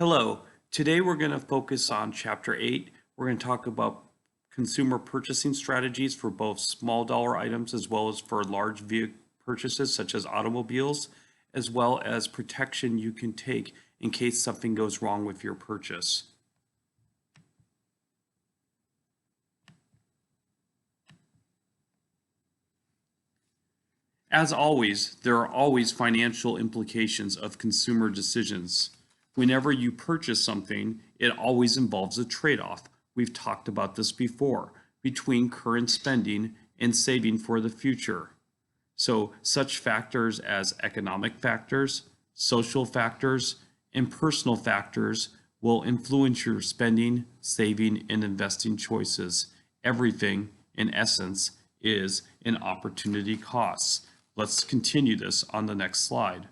Hello, today we're going to focus on Chapter 8. We're going to talk about consumer purchasing strategies for both small dollar items as well as for large vehicle purchases such as automobiles, as well as protection you can take in case something goes wrong with your purchase. As always, there are always financial implications of consumer decisions. Whenever you purchase something, it always involves a trade-off. We've talked about this before, between current spending and saving for the future. So such factors as economic factors, social factors, and personal factors will influence your spending, saving, and investing choices. Everything, in essence, is an opportunity cost. Let's continue this on the next slide.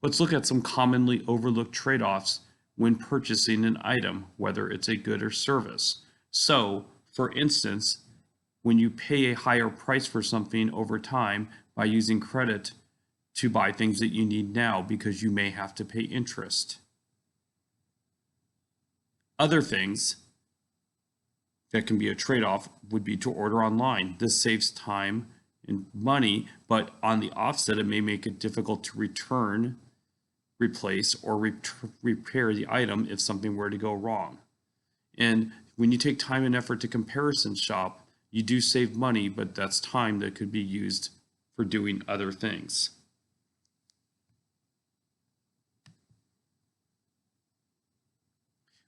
Let's look at some commonly overlooked trade-offs when purchasing an item, whether it's a good or service. So, for instance, when you pay a higher price for something over time by using credit to buy things that you need now because you may have to pay interest. Other things that can be a trade-off would be to order online. This saves time and money, but on the offset, it may make it difficult to return, replace, or repair the item if something were to go wrong. And when you take time and effort to comparison shop, you do save money, but that's time that could be used for doing other things.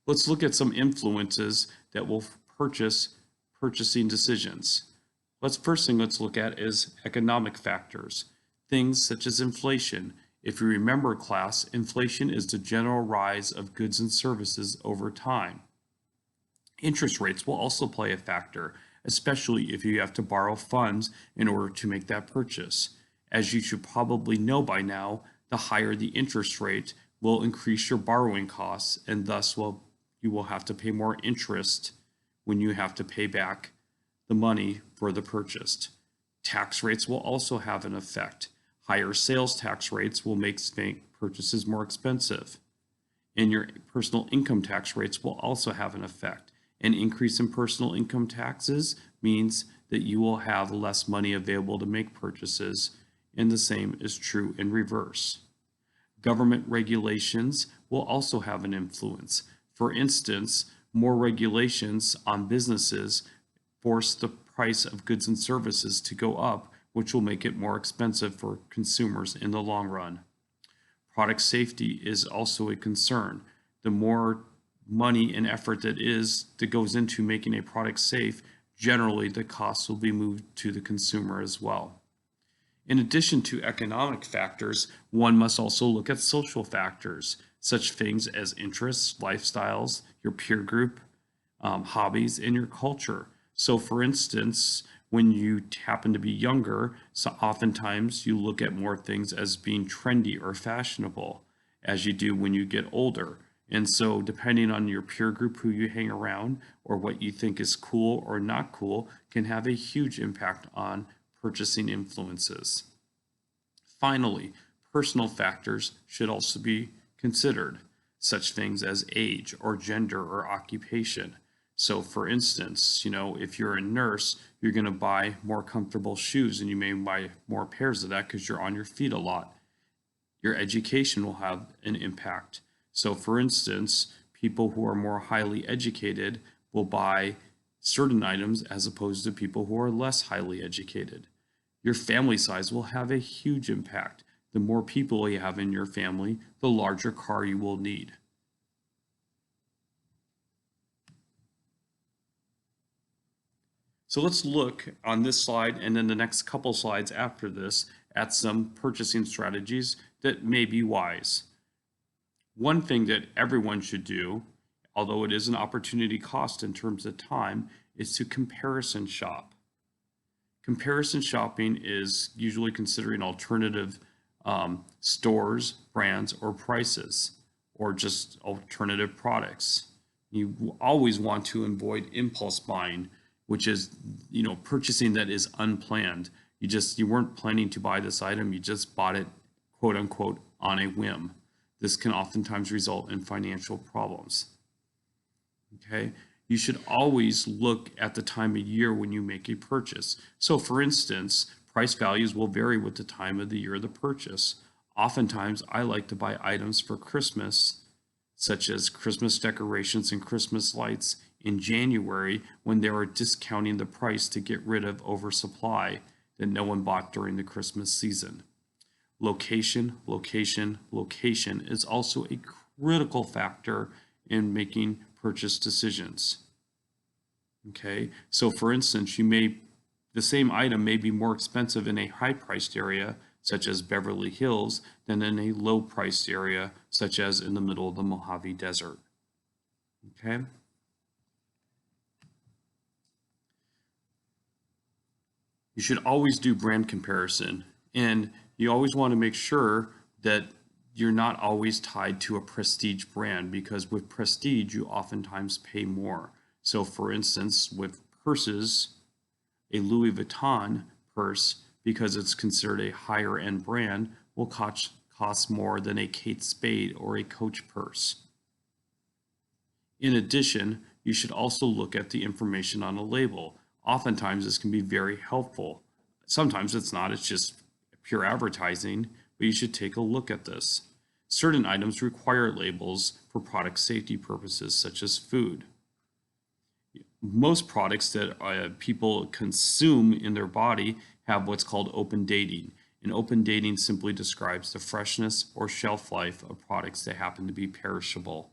Let's look at some influences that will purchasing decisions. First thing let's look at is economic factors, things such as inflation. If you remember, class, inflation is the general rise of goods and services over time. Interest rates will also play a factor, especially if you have to borrow funds in order to make that purchase. As you should probably know by now, the higher the interest rate will increase your borrowing costs, and thus you will have to pay more interest when you have to pay back the money for the purchase. Tax rates will also have an effect. Higher sales tax rates will make purchases more expensive. And your personal income tax rates will also have an effect. An increase in personal income taxes means that you will have less money available to make purchases, and the same is true in reverse. Government regulations will also have an influence. For instance, more regulations on businesses force the price of goods and services to go up, which will make it more expensive for consumers in the long run. Product safety is also a concern. The more money and effort that goes into making a product safe, generally the costs will be moved to the consumer as well. In addition to economic factors, one must also look at social factors, such things as interests, lifestyles, your peer group, hobbies, and your culture. So for instance, when you happen to be younger, so oftentimes you look at more things as being trendy or fashionable as you do when you get older. And so depending on your peer group who you hang around or what you think is cool or not cool can have a huge impact on purchasing influences. Finally, personal factors should also be considered, such things as age or gender or occupation. So for instance, if you're a nurse, you're going to buy more comfortable shoes and you may buy more pairs of that because you're on your feet a lot. Your education will have an impact. So for instance, people who are more highly educated will buy certain items as opposed to people who are less highly educated. Your family size will have a huge impact. The more people you have in your family, the larger car you will need. So let's look on this slide and then the next couple slides after this at some purchasing strategies that may be wise. One thing that everyone should do, although it is an opportunity cost in terms of time, is to comparison shop. Comparison shopping is usually considering alternative stores, brands, or prices, or just alternative products. You always want to avoid impulse buying, which is, purchasing that is unplanned. You weren't planning to buy this item, you just bought it quote unquote on a whim. This can oftentimes result in financial problems. Okay, you should always look at the time of year when you make a purchase. So for instance, price values will vary with the time of the year of the purchase. Oftentimes, I like to buy items for Christmas, such as Christmas decorations and Christmas lights, in January when they are discounting the price to get rid of oversupply that no one bought during the Christmas season. Location, location, location is also a critical factor in making purchase decisions. Okay, so for instance, the same item may be more expensive in a high-priced area, such as Beverly Hills, than in a low-priced area, such as in the middle of the Mojave Desert. Okay. You should always do brand comparison, and you always want to make sure that you're not always tied to a prestige brand, because with prestige, you oftentimes pay more. So for instance, with purses, a Louis Vuitton purse, because it's considered a higher end brand, will cost more than a Kate Spade or a Coach purse. In addition, you should also look at the information on a label. Oftentimes, this can be very helpful. Sometimes it's not, it's just pure advertising, but you should take a look at this. Certain items require labels for product safety purposes, such as food. Most products that people consume in their body have what's called open dating. And open dating simply describes the freshness or shelf life of products that happen to be perishable.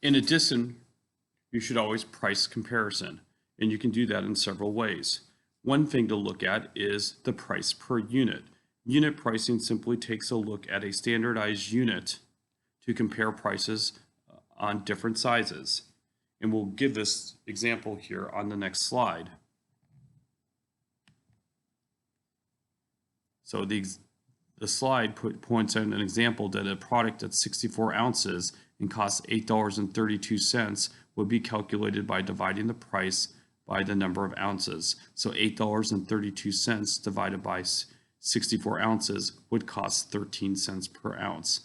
In addition, you should always price comparison, and you can do that in several ways. One thing to look at is the price per unit. Unit pricing simply takes a look at a standardized unit to compare prices on different sizes. And we'll give this example here on the next slide. So the slide points out an example that a product that's 64 ounces and costs $8.32 would be calculated by dividing the price by the number of ounces. So $8.32 divided by 64 ounces would cost 13 cents per ounce.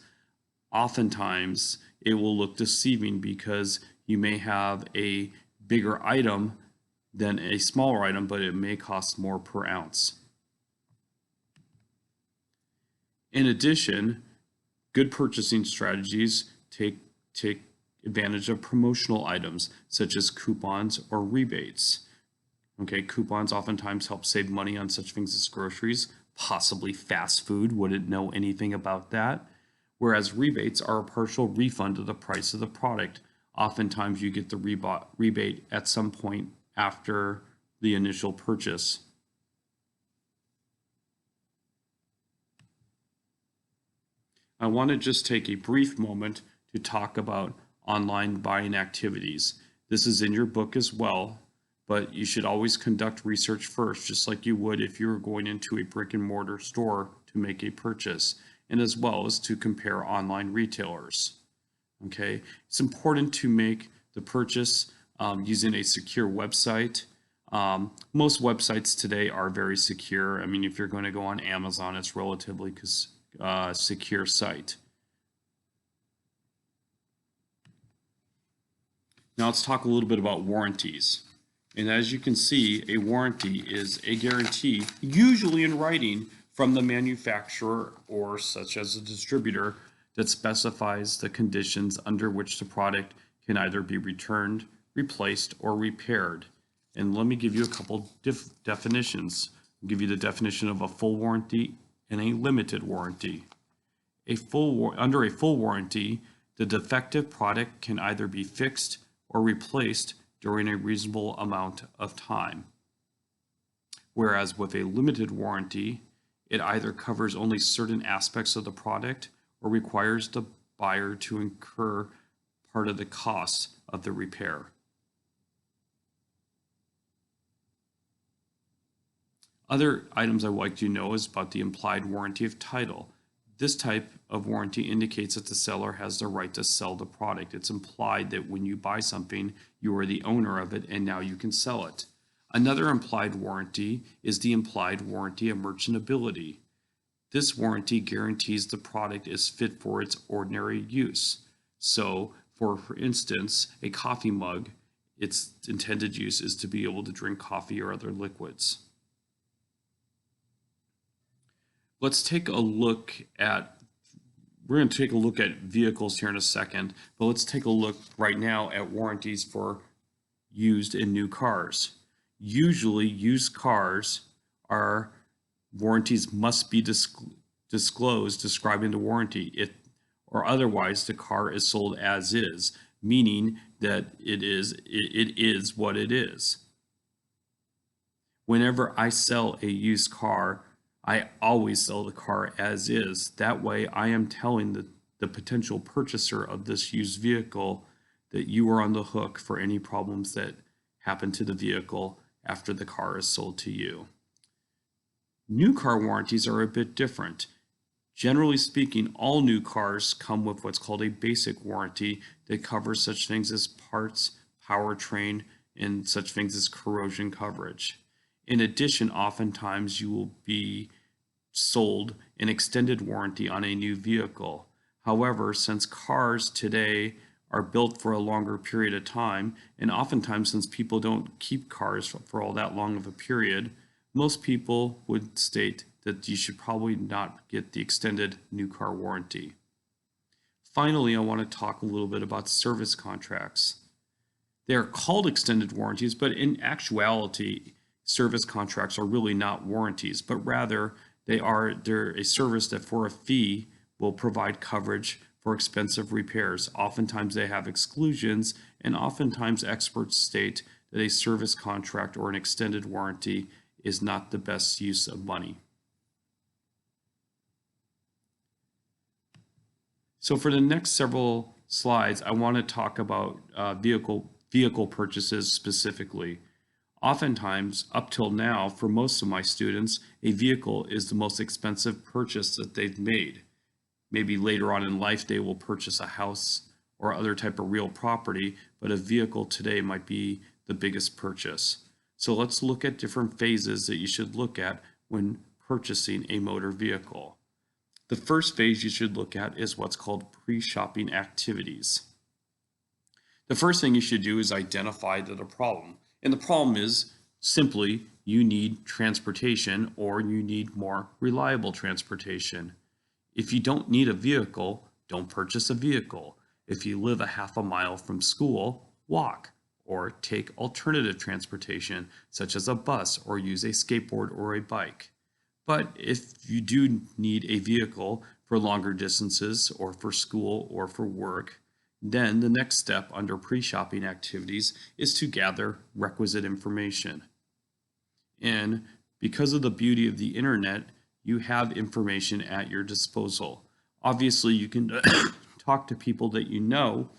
Oftentimes, it will look deceiving because you may have a bigger item than a smaller item, but it may cost more per ounce. In addition, good purchasing strategies take advantage of promotional items such as coupons or rebates. Okay, coupons oftentimes help save money on such things as groceries, possibly fast food, wouldn't know anything about that. Whereas rebates are a partial refund of the price of the product. Oftentimes you get the rebate at some point after the initial purchase. I want to just take a brief moment to talk about online buying activities. This is in your book as well, but you should always conduct research first, just like you would if you were going into a brick and mortar store to make a purchase, and as well as to compare online retailers. Okay, it's important to make the purchase using a secure website. Most websites today are very secure. I mean, if you're going to go on Amazon, it's relatively secure site. Now let's talk a little bit about warranties. And as you can see, a warranty is a guarantee, usually in writing, from the manufacturer or such as a distributor that specifies the conditions under which the product can either be returned, replaced, or repaired. And let me give you a couple definitions. I'll give you the definition of a full warranty and a limited warranty. Under a full warranty, the defective product can either be fixed or replaced during a reasonable amount of time. Whereas with a limited warranty, it either covers only certain aspects of the product or requires the buyer to incur part of the cost of the repair. Other items I would like you to know is about the implied warranty of title. This type of warranty indicates that the seller has the right to sell the product. It's implied that when you buy something, you are the owner of it and now you can sell it. Another implied warranty is the implied warranty of merchantability. This warranty guarantees the product is fit for its ordinary use. So, for instance, a coffee mug, its intended use is to be able to drink coffee or other liquids. Let's take a look at, we're going to take a look at vehicles here in a second, but let's take a look right now at warranties for used and new cars. Usually used cars are, warranties must be disclosed describing the warranty, or otherwise the car is sold as is, meaning that it is what it is. Whenever I sell a used car, I always sell the car as is. That way I am telling the potential purchaser of this used vehicle that you are on the hook for any problems that happen to the vehicle after the car is sold to you. New car warranties are a bit different. Generally speaking, all new cars come with what's called a basic warranty that covers such things as parts, powertrain, and such things as corrosion coverage. In addition, oftentimes you will be sold an extended warranty on a new vehicle. However, since cars today are built for a longer period of time, and oftentimes since people don't keep cars for all that long of a period, most people would state that you should probably not get the extended new car warranty. Finally, I want to talk a little bit about service contracts. They are called extended warranties, but in actuality, service contracts are really not warranties, but rather they're a service that for a fee will provide coverage for expensive repairs. Oftentimes they have exclusions, and oftentimes experts state that a service contract or an extended warranty is not the best use of money. So for the next several slides, I want to talk about vehicle purchases specifically. Oftentimes, up till now, for most of my students, a vehicle is the most expensive purchase that they've made. Maybe later on in life, they will purchase a house or other type of real property, but a vehicle today might be the biggest purchase. So let's look at different phases that you should look at when purchasing a motor vehicle. The first phase you should look at is what's called pre-shopping activities. The first thing you should do is identify the problem. And the problem is simply you need transportation or you need more reliable transportation. If you don't need a vehicle, don't purchase a vehicle. If you live a half a mile from school, walk or take alternative transportation such as a bus or use a skateboard or a bike. But if you do need a vehicle for longer distances or for school or for work, then the next step under pre-shopping activities is to gather requisite information. And because of the beauty of the internet, you have information at your disposal. Obviously, you can talk to people that you know,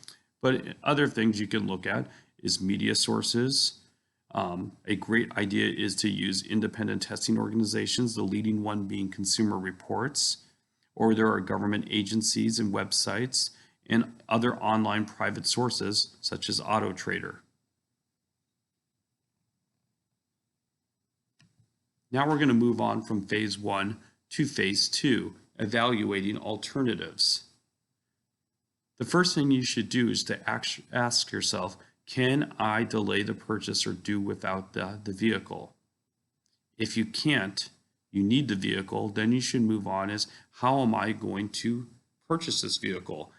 but other things you can look at is media sources. A great idea is to use independent testing organizations, the leading one being Consumer Reports, or there are government agencies and websites and other online private sources such as AutoTrader. Now we're going to move on from phase 1 to phase 2, evaluating alternatives. The first thing you should do is to ask yourself, can I delay the purchase or do without the vehicle? If you can't, you need the vehicle, then you should move on as how am I going to purchase this vehicle?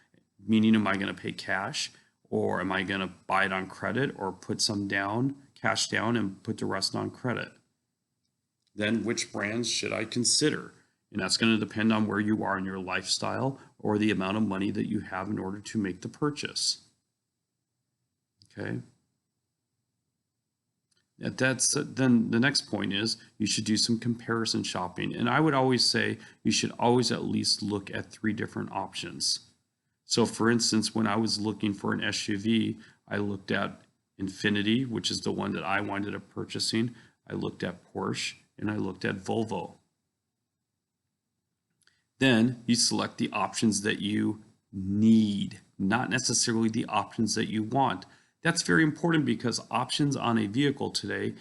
Meaning, am I going to pay cash or am I going to buy it on credit or put some down, cash down and put the rest on credit? Then which brands should I consider? And that's going to depend on where you are in your lifestyle or the amount of money that you have in order to make the purchase. Okay. Then the next point is you should do some comparison shopping. And I would always say you should always at least look at 3 different options. So for instance, when I was looking for an SUV, I looked at Infiniti, which is the one that I winded up purchasing. I looked at Porsche and I looked at Volvo. Then you select the options that you need, not necessarily the options that you want. That's very important because options on a vehicle today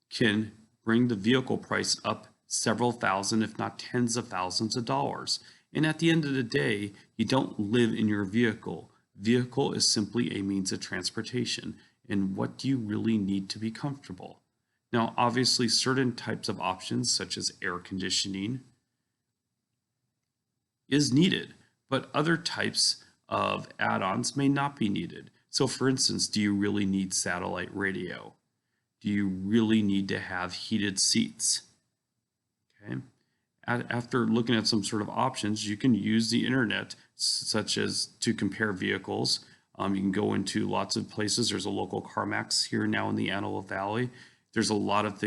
can bring the vehicle price up several thousand, if not tens of thousands of dollars. And at the end of the day, you don't live in your vehicle. Vehicle is simply a means of transportation. And what do you really need to be comfortable? Now, obviously, certain types of options, such as air conditioning, is needed, but other types of add-ons may not be needed. So for instance, do you really need satellite radio? Do you really need to have heated seats? Okay. After looking at some sort of options, you can use the internet, such as to compare vehicles. You can go into lots of places. There's a local CarMax here now in the Antelope Valley. There's a lot of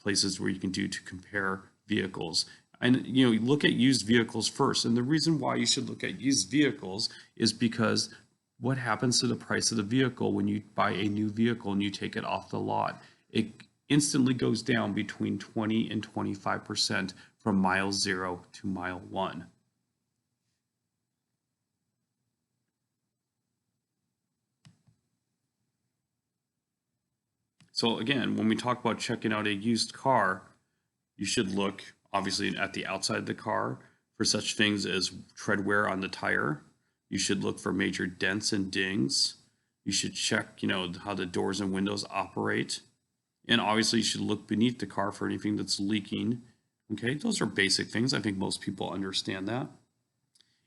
places where you can do to compare vehicles. And look at used vehicles first. And the reason why you should look at used vehicles is because what happens to the price of the vehicle when you buy a new vehicle and you take it off the lot? It instantly goes down between 20 and 25% from mile 0 to mile 1. So again, when we talk about checking out a used car, you should look obviously at the outside of the car for such things as tread wear on the tire. You should look for major dents and dings. You should check, how the doors and windows operate. And obviously you should look beneath the car for anything that's leaking. Okay, those are basic things. I think most people understand that.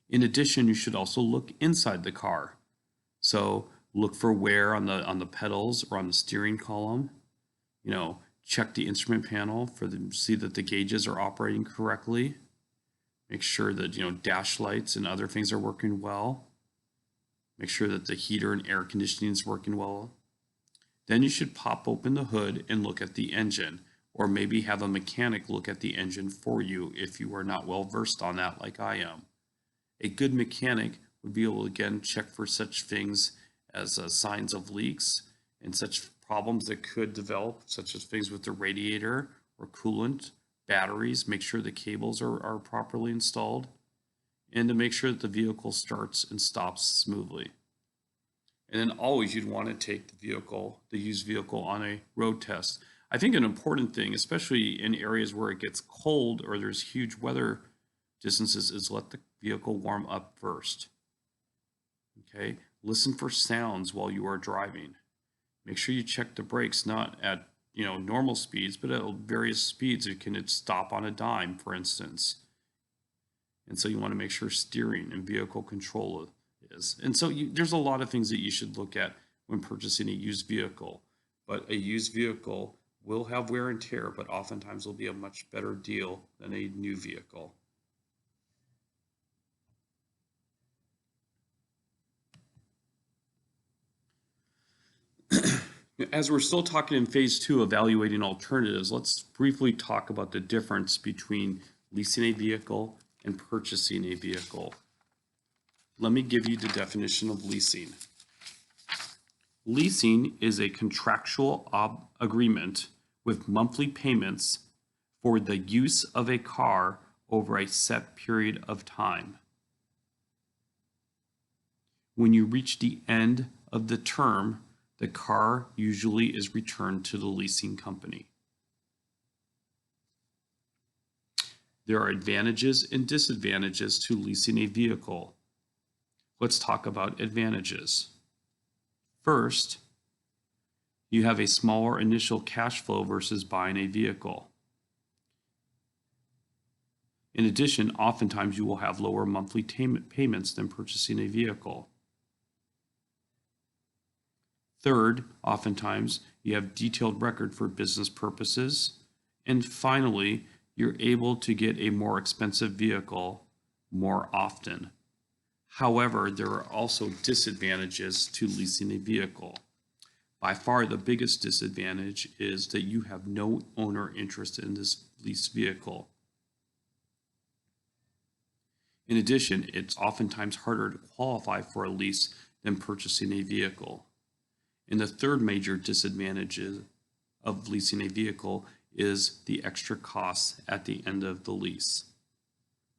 In addition, you should also look inside the car. So look for wear on the pedals or on the steering column. Check the instrument panel see that the gauges are operating correctly. Make sure that dash lights and other things are working well. Make sure that the heater and air conditioning is working well. Then you should pop open the hood and look at the engine, or maybe have a mechanic look at the engine for you if you are not well versed on that like I am. A good mechanic would be able to again check for such things as signs of leaks and such problems that could develop, such as things with the radiator or coolant, batteries, make sure the cables are properly installed, and to make sure that the vehicle starts and stops smoothly. And then always you'd want to take the used vehicle on a road test. I think an important thing, especially in areas where it gets cold or there's huge weather distances, is let the vehicle warm up first. Okay, listen for sounds while you are driving. Make sure you check the brakes, not at normal speeds, but at various speeds. It can stop on a dime, for instance. And so you want to make sure steering and vehicle control is. And so there's a lot of things that you should look at when purchasing a used vehicle. But a used vehicle will have wear and tear, but oftentimes will be a much better deal than a new vehicle. As we're still talking in phase 2, evaluating alternatives, let's briefly talk about the difference between leasing a vehicle and purchasing a vehicle. Let me give you the definition of leasing. Leasing is a contractual agreement with monthly payments for the use of a car over a set period of time. When you reach the end of the term, the car usually is returned to the leasing company. There are advantages and disadvantages to leasing a vehicle. Let's talk about advantages. First, you have a smaller initial cash flow versus buying a vehicle. In addition, oftentimes you will have lower monthly payments than purchasing a vehicle. Third, oftentimes you have detailed record for business purposes. And finally, you're able to get a more expensive vehicle more often. However, there are also disadvantages to leasing a vehicle. By far, the biggest disadvantage is that you have no owner interest in this leased vehicle. In addition, it's oftentimes harder to qualify for a lease than purchasing a vehicle. And the third major disadvantage of leasing a vehicle is the extra costs at the end of the lease.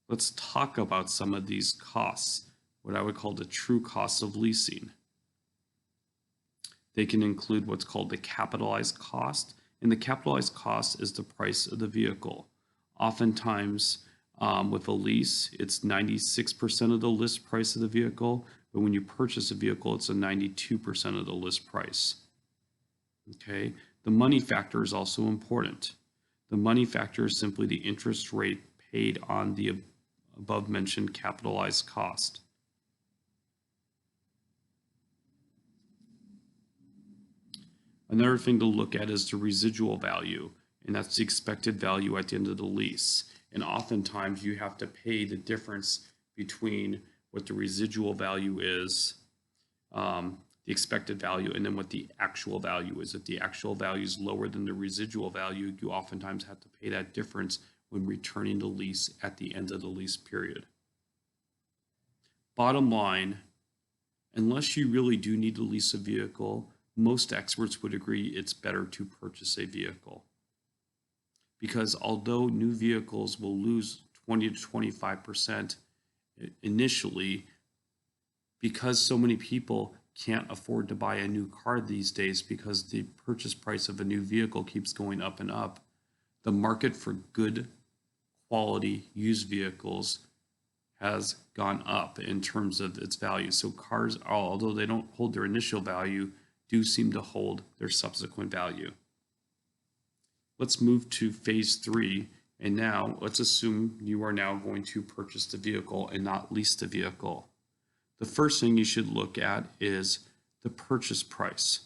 Let's talk about some of these costs, what I would call the true costs of leasing. They can include what's called the capitalized cost, and the capitalized cost is the price of the vehicle. Oftentimes, with a lease, it's 96% of the list price of the vehicle, but when you purchase a vehicle, it's a 92% of the list price. Okay, the money factor is also important. The money factor is simply the interest rate paid on the above mentioned capitalized cost. Another thing to look at is the residual value, and that's the expected value at the end of the lease. And oftentimes you have to pay the difference between what the residual value is, the expected value, and then what the actual value is. If the actual value is lower than the residual value, you oftentimes have to pay that difference when returning the lease at the end of the lease period. Bottom line, unless you really do need to lease a vehicle, most experts would agree it's better to purchase a vehicle. Because although new vehicles will lose 20 to 25% initially, because so many people can't afford to buy a new car these days because the purchase price of a new vehicle keeps going up and up, the market for good quality used vehicles has gone up in terms of its value. So cars, although they don't hold their initial value, do seem to hold their subsequent value. Let's move to phase 3. And now let's assume you are now going to purchase the vehicle and not lease the vehicle. The first thing you should look at is the purchase price.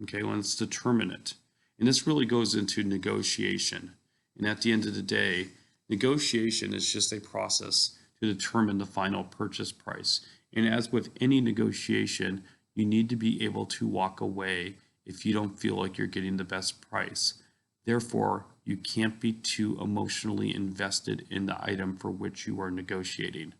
Okay, let's determine it. And this really goes into negotiation. And at the end of the day, negotiation is just a process to determine the final purchase price. And as with any negotiation, you need to be able to walk away if you don't feel like you're getting the best price. Therefore, you can't be too emotionally invested in the item for which you are negotiating.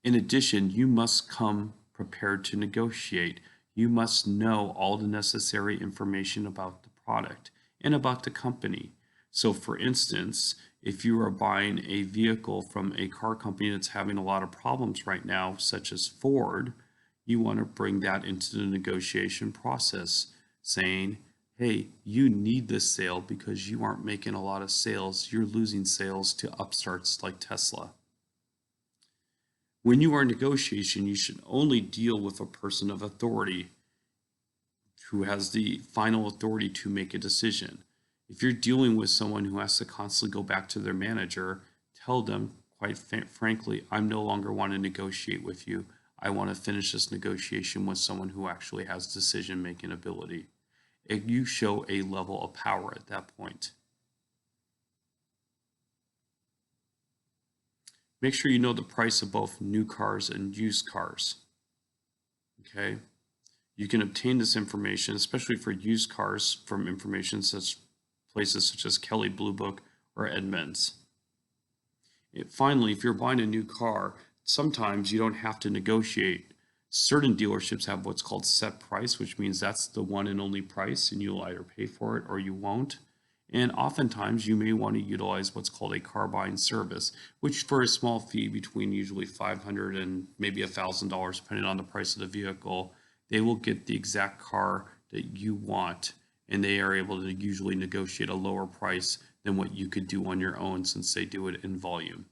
In addition, you must come prepared to negotiate. You must know all the necessary information about the product and about the company. So for instance, if you are buying a vehicle from a car company that's having a lot of problems right now, such as Ford, you want to bring that into the negotiation process, saying, hey, you need this sale because you aren't making a lot of sales. You're losing sales to upstarts like Tesla. When you are in negotiation, you should only deal with a person of authority who has the final authority to make a decision. If you're dealing with someone who has to constantly go back to their manager, tell them, quite frankly, I'm no longer want to negotiate with you. I want to finish this negotiation with someone who actually has decision-making ability. You show a level of power at that point. Make sure you know the price of both new cars and used cars. Okay? You can obtain this information, especially for used cars, from information such places such as Kelley Blue Book or Edmunds. Finally, if you're buying a new car, sometimes you don't have to negotiate. Certain dealerships have what's called set price, which means that's the one and only price, and you'll either pay for it or you won't. And oftentimes you may want to utilize what's called a car buying service, which for a small fee between usually $500 and maybe $1,000, depending on the price of the vehicle, they will get the exact car that you want, and they are able to usually negotiate a lower price than what you could do on your own since they do it in volume.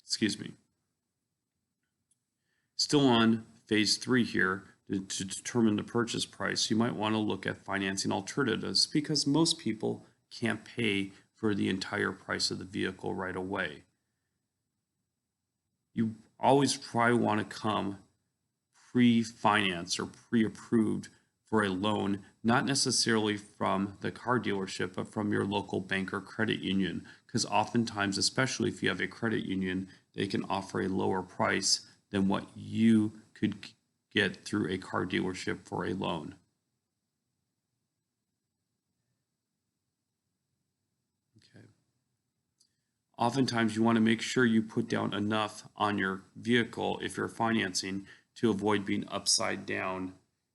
Excuse me. Still on phase 3 here, to determine the purchase price, you might want to look at financing alternatives because most people can't pay for the entire price of the vehicle right away. You always probably want to come pre-financed or pre-approved for a loan, not necessarily from the car dealership, but from your local bank or credit union, because oftentimes, especially if you have a credit union, they can offer a lower price than what you could get through a car dealership for a loan. Okay. Oftentimes you want to make sure you put down enough on your vehicle if you're financing to avoid being upside down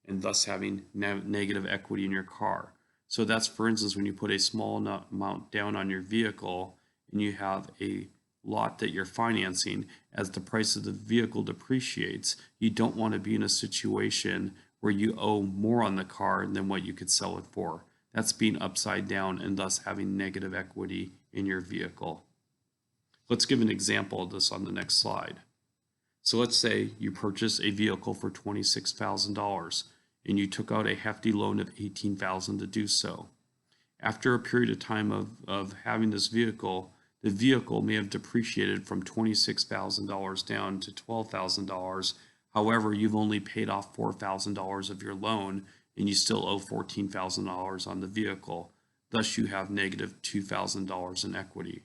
and thus having negative equity in your car. So that's, for instance, when you put a small amount down on your vehicle and you have a lot that you're financing, as the price of the vehicle depreciates, you don't want to be in a situation where you owe more on the car than what you could sell it for. That's being upside down and thus having negative equity in your vehicle. Let's give an example of this on the next slide. So let's say you purchase a vehicle for $26,000 and you took out a hefty loan of $18,000 to do so. After a period of time of having this vehicle, the vehicle may have depreciated from $26,000 down to $12,000. However, you've only paid off $4,000 of your loan and you still owe $14,000 on the vehicle. Thus, you have negative $2,000 in equity.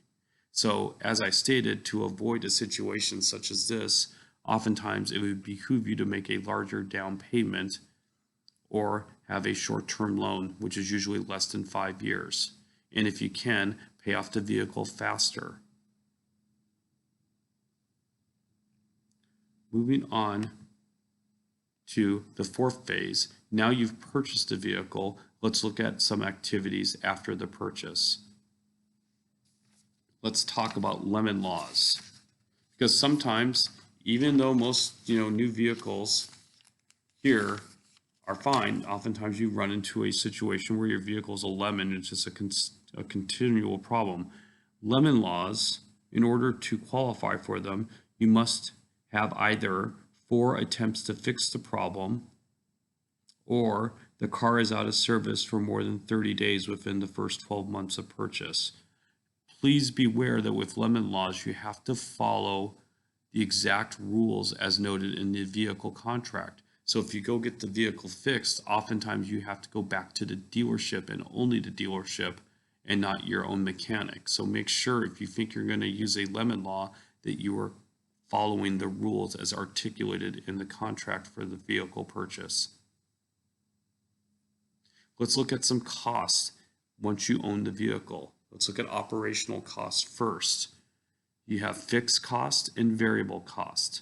So, as I stated, to avoid a situation such as this, oftentimes it would behoove you to make a larger down payment or have a short-term loan, which is usually less than 5 years. And if you can, pay off the vehicle faster. Moving on to the fourth phase. Now you've purchased a vehicle. Let's look at some activities after the purchase. Let's talk about lemon laws. Because sometimes, even though most new vehicles here are fine, oftentimes you run into a situation where your vehicle is a lemon. It's just a continual problem. Lemon laws, in order to qualify for them, you must have either 4 attempts to fix the problem, or the car is out of service for more than 30 days within the first 12 months of purchase. Please beware that with lemon laws, you have to follow the exact rules as noted in the vehicle contract. So if you go get the vehicle fixed, oftentimes you have to go back to the dealership and only the dealership and not your own mechanic. So make sure if you think you're going to use a lemon law that you are following the rules as articulated in the contract for the vehicle purchase. Let's look at some costs once you own the vehicle. Let's look at operational costs first. You have fixed cost and variable cost.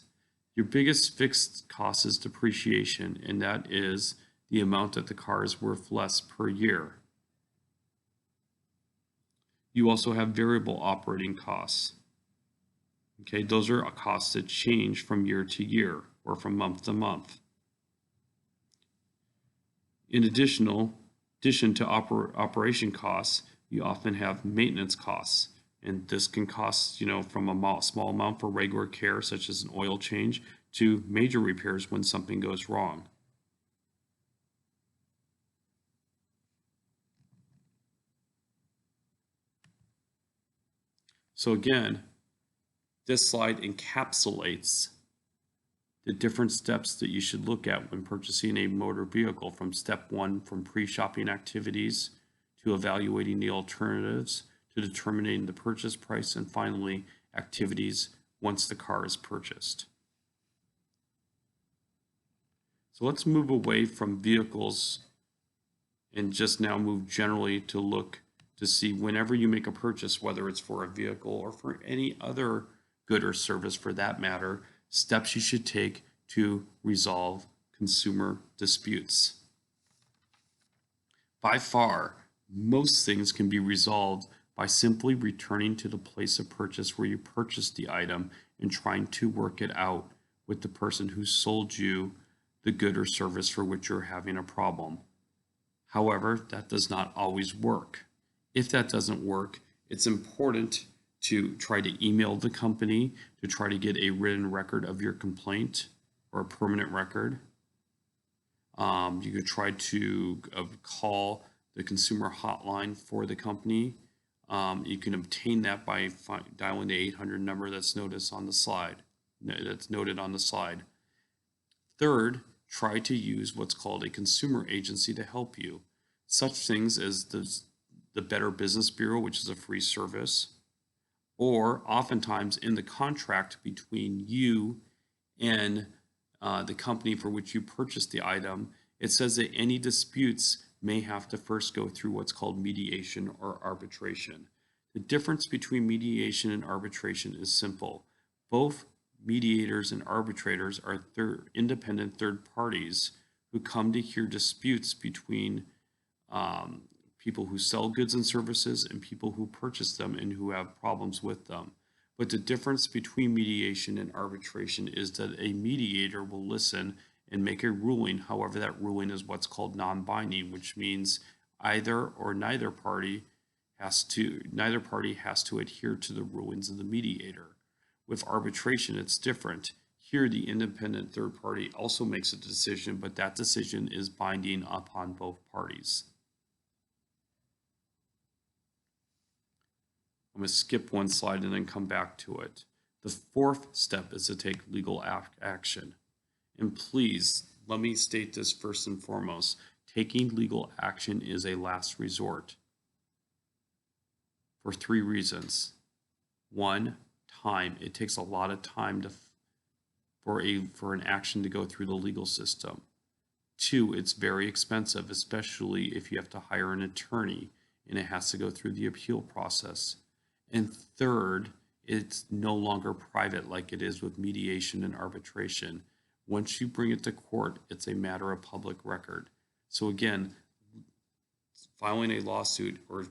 Your biggest fixed cost is depreciation, and that is the amount that the car is worth less per year. You also have variable operating costs. Okay, those are costs that change from year to year or from month to month. In addition to operation costs, you often have maintenance costs. And this can cost, from a small amount for regular care, such as an oil change, to major repairs when something goes wrong. So again, this slide encapsulates the different steps that you should look at when purchasing a motor vehicle, from step 1, from pre-shopping activities, to evaluating the alternatives, to determining the purchase price, and finally activities once the car is purchased. So let's move away from vehicles and just now move generally to look to see, whenever you make a purchase, whether it's for a vehicle or for any other good or service for that matter, steps you should take to resolve consumer disputes. By far, most things can be resolved by simply returning to the place of purchase where you purchased the item and trying to work it out with the person who sold you the good or service for which you're having a problem. However, that does not always work. If that doesn't work, it's important to try to email the company to try to get a written record of your complaint or a permanent record. You could try to call the consumer hotline for the company. You can obtain that by dialing the 800 number that's noted on the slide. Third, try to use what's called a consumer agency to help you. Such things as the Better Business Bureau, which is a free service, or oftentimes in the contract between you and the company for which you purchased the item, it says that any disputes may have to first go through what's called mediation or arbitration. The difference between mediation and arbitration is simple. Both mediators and arbitrators are independent third parties who come to hear disputes between people who sell goods and services and people who purchase them and who have problems with them. But the difference between mediation and arbitration is that a mediator will listen and make a ruling. However, that ruling is what's called non-binding, which means neither party has to adhere to the rulings of the mediator. With arbitration, it's different. Here, the independent third party also makes a decision, but that decision is binding upon both parties. I'm going to skip one slide and then come back to it. The fourth step is to take legal action. And please, let me state this first and foremost. Taking legal action is a last resort for 3 reasons. 1, time. It takes a lot of time for an action to go through the legal system. 2, it's very expensive, especially if you have to hire an attorney and it has to go through the appeal process. And 3rd, it's no longer private like it is with mediation and arbitration. Once you bring it to court, it's a matter of public record. So again, filing a lawsuit or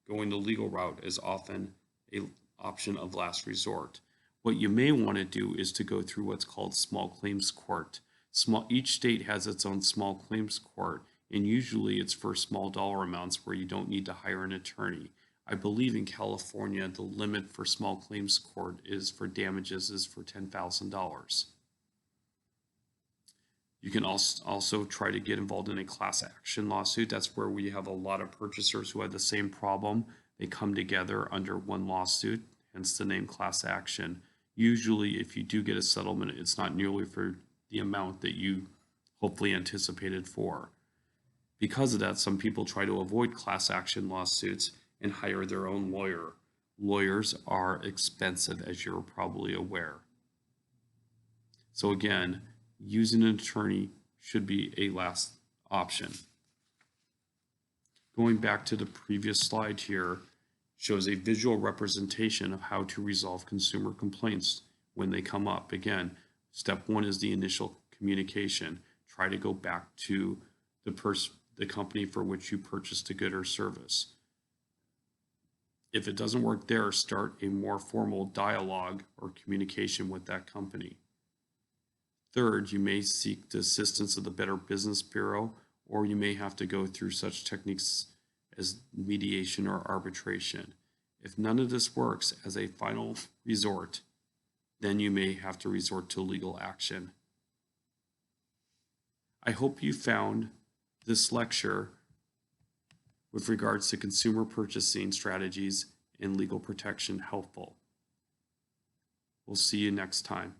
going the legal route is often an option of last resort. What you may want to do is to go through what's called small claims court. Each state has its own small claims court, and usually it's for small dollar amounts where you don't need to hire an attorney. I believe in California, the limit for small claims court is for damages is for $10,000. You can also try to get involved in a class action lawsuit. That's where we have a lot of purchasers who have the same problem. They come together under one lawsuit, hence the name class action. Usually, if you do get a settlement, it's not nearly for the amount that you hopefully anticipated for. Because of that, some people try to avoid class action lawsuits and hire their own lawyer. Lawyers are expensive, as you're probably aware. So again, using an attorney should be a last option. Going back to the previous slide here, shows a visual representation of how to resolve consumer complaints when they come up. Again, step 1 is the initial communication. Try to go back to the company for which you purchased a good or service. If it doesn't work there, start a more formal dialogue or communication with that company. 3rd, you may seek the assistance of the Better Business Bureau, or you may have to go through such techniques as mediation or arbitration. If none of this works as a final resort, then you may have to resort to legal action. I hope you found this lecture with regards to consumer purchasing strategies and legal protection helpful. We'll see you next time.